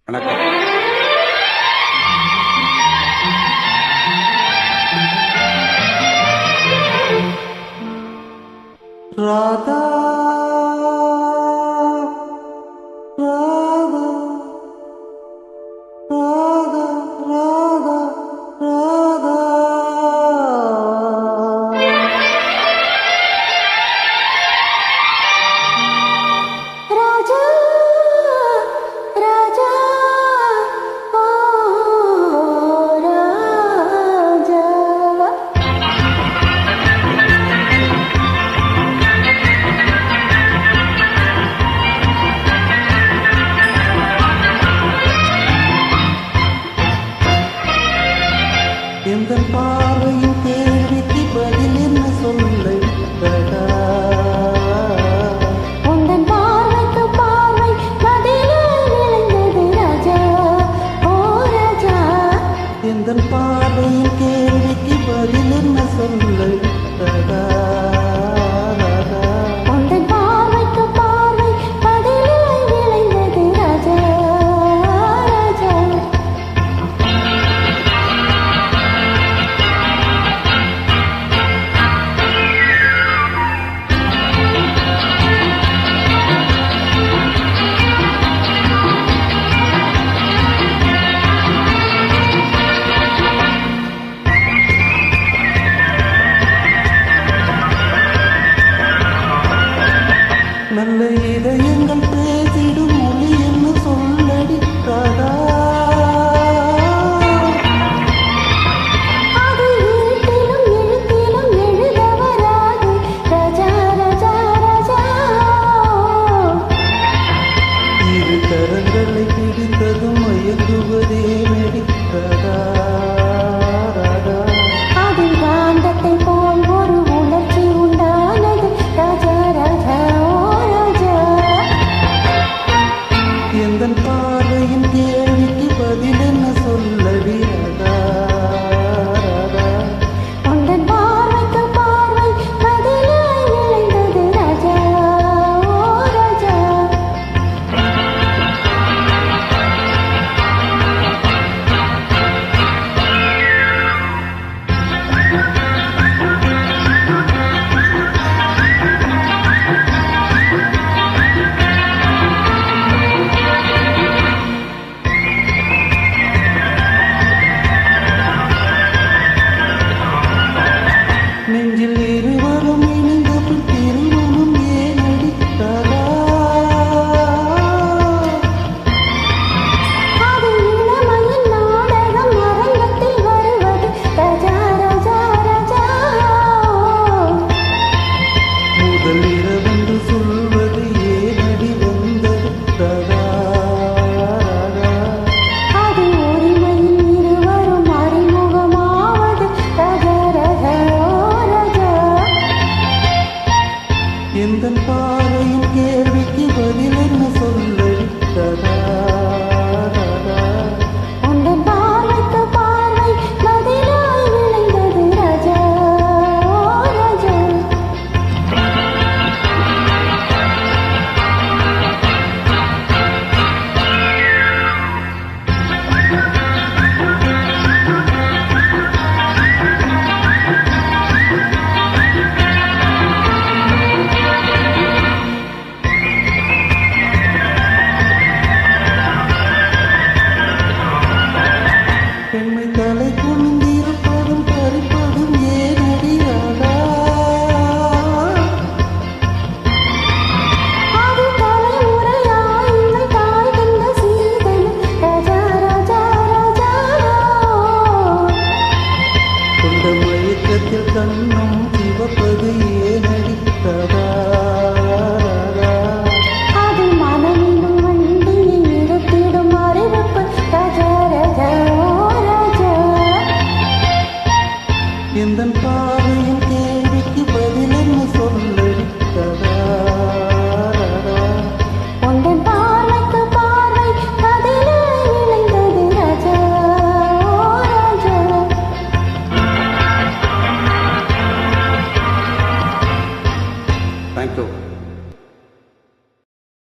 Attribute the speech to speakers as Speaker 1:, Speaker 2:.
Speaker 1: வணக்கம்.
Speaker 2: ராதா ராதா ராதா ராதா ராதா
Speaker 3: ராஜா ராஜா ஓ ராஜா
Speaker 2: எந்த பார்வையின் கேள்விக்கு பதில் என்ன சொல்ல
Speaker 3: உந்தன் பார்வைக்கு பார்வை பதிலே விளைந்தது ராஜா ஓ ராஜா
Speaker 2: எந்த பார்வையின் கேள்விக்கு பதில் என்ன சொல்ல
Speaker 3: உந்தன் பார்வைக்கு பார்வை பதிலே விளைந்தது ராஜா ராஜா
Speaker 2: நல்ல இதயங்கள் பேசிடும் மொழி என்ன சொல்லடி ராதா
Speaker 3: அது எழுத்திலும் எழுத்திலும் எழுத வராது ராஜா ராஜா ராஜா
Speaker 2: இரு கரங்களை பிடித்ததும் மயங்குவதே நடி ராதா ராதா
Speaker 3: அதில் காந்தத்தை போல் ஒரு உணர்ச்சி உண்டானது ராஜா ராஜா ஓ ராஜா
Speaker 2: எந்தன்